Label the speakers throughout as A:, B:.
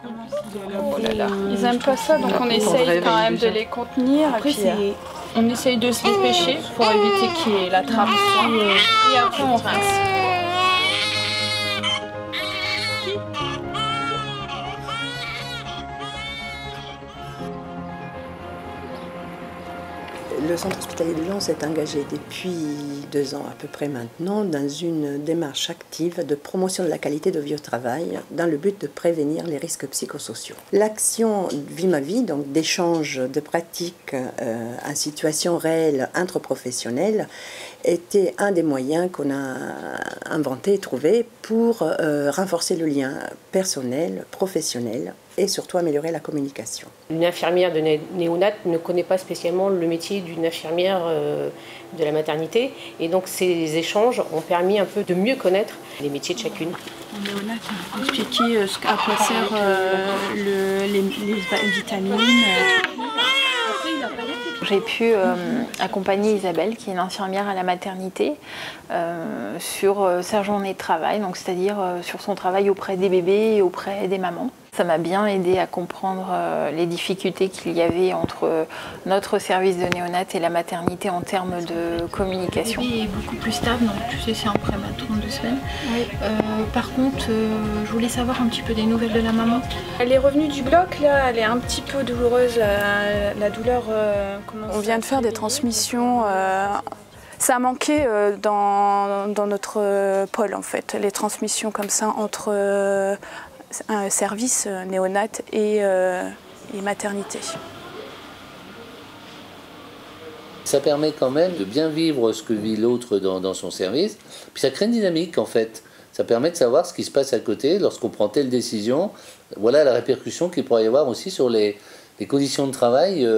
A: Oh là là. Ils n'aiment pas ça, donc on essaye quand même de les contenir. Après, on essaye de se dépêcher pour éviter qu'il y ait la trappe. Et après, on rince.
B: Le centre hospitalier de Lyon s'est engagé depuis 2 ans à peu près maintenant dans une démarche active de promotion de la qualité de vie au travail dans le but de prévenir les risques psychosociaux. L'action Vie ma vie, donc d'échange de pratiques en situation réelle entre professionnels, était un des moyens qu'on a inventé et trouvé pour renforcer le lien personnel, professionnel et surtout améliorer la communication.
C: Une infirmière de néonat ne connaît pas spécialement le métier d'une infirmière de la maternité et donc ces échanges ont permis un peu de mieux connaître les métiers de chacune.
A: En néonat, on a expliqué à quoi servent les vitamines.
D: J'ai pu accompagner Isabelle, qui est une infirmière à la maternité, sur sa journée de travail, donc c'est-à-dire sur son travail auprès des bébés et auprès des mamans. Ça m'a bien aidé à comprendre les difficultés qu'il y avait entre notre service de néonat et la maternité en termes de communication.
A: Le bébé est beaucoup plus stable, donc tu sais c'est un prématuré de 2 semaines. Oui. Par contre, je voulais savoir un petit peu des nouvelles de la maman. Elle est revenue du bloc, là, elle est un petit peu douloureuse, la douleur commence. On vient de faire des transmissions. Ça a manqué dans notre pôle en fait, les transmissions comme ça entre un service néonat et maternité.
E: Ça permet quand même de bien vivre ce que vit l'autre dans son service. Puis ça crée une dynamique en fait. Ça permet de savoir ce qui se passe à côté lorsqu'on prend telle décision. Voilà la répercussion qu'il pourrait y avoir aussi sur les conditions de travail,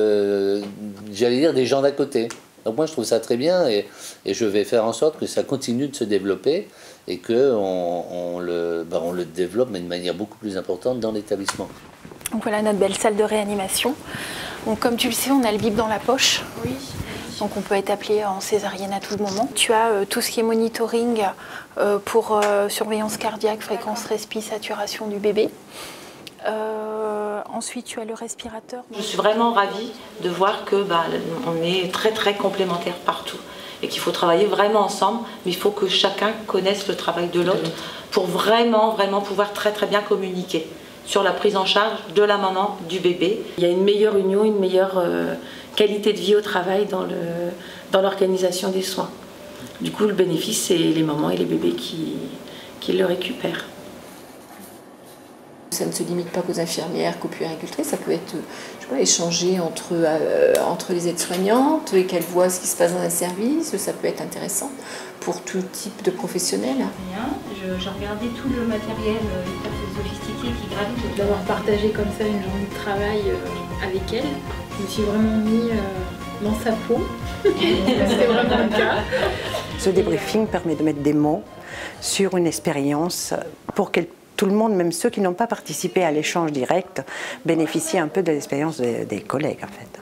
E: j'allais dire des gens d'à côté. Donc moi je trouve ça très bien et je vais faire en sorte que ça continue de se développer et qu'on le développe d'une manière beaucoup plus importante dans l'établissement.
D: Donc voilà notre belle salle de réanimation. Donc comme tu le sais, on a le bip dans la poche.
A: Oui.
D: Donc on peut être appelé en césarienne à tout moment. Tu as tout ce qui est monitoring pour surveillance cardiaque, fréquence respi, saturation du bébé. Ensuite, tu as le respirateur.
F: Je suis vraiment ravie de voir que on est très très complémentaires partout et qu'il faut travailler vraiment ensemble, mais il faut que chacun connaisse le travail de l'autre pour vraiment pouvoir très très bien communiquer sur la prise en charge de la maman, du bébé. Il y a une meilleure union, une meilleure qualité de vie au travail dans l'organisation des soins. Du coup, le bénéfice, c'est les mamans et les bébés qui le récupèrent.
G: Ça ne se limite pas qu'aux infirmières, qu'aux puéricultrices, ça peut être échanger entre les aides-soignantes et qu'elles voient ce qui se passe dans un service, ça peut être intéressant pour tout type de professionnels.
H: J'ai regardé tout le matériel hyper sophistiqué qui gravite. D'avoir partagé comme ça une journée de travail avec elle, je me suis vraiment mis dans sa peau. C'était vraiment le cas.
B: Ce débriefing permet de mettre des mots sur une expérience pour que tout le monde, même ceux qui n'ont pas participé à l'échange direct, bénéficient un peu de l'expérience des collègues en fait.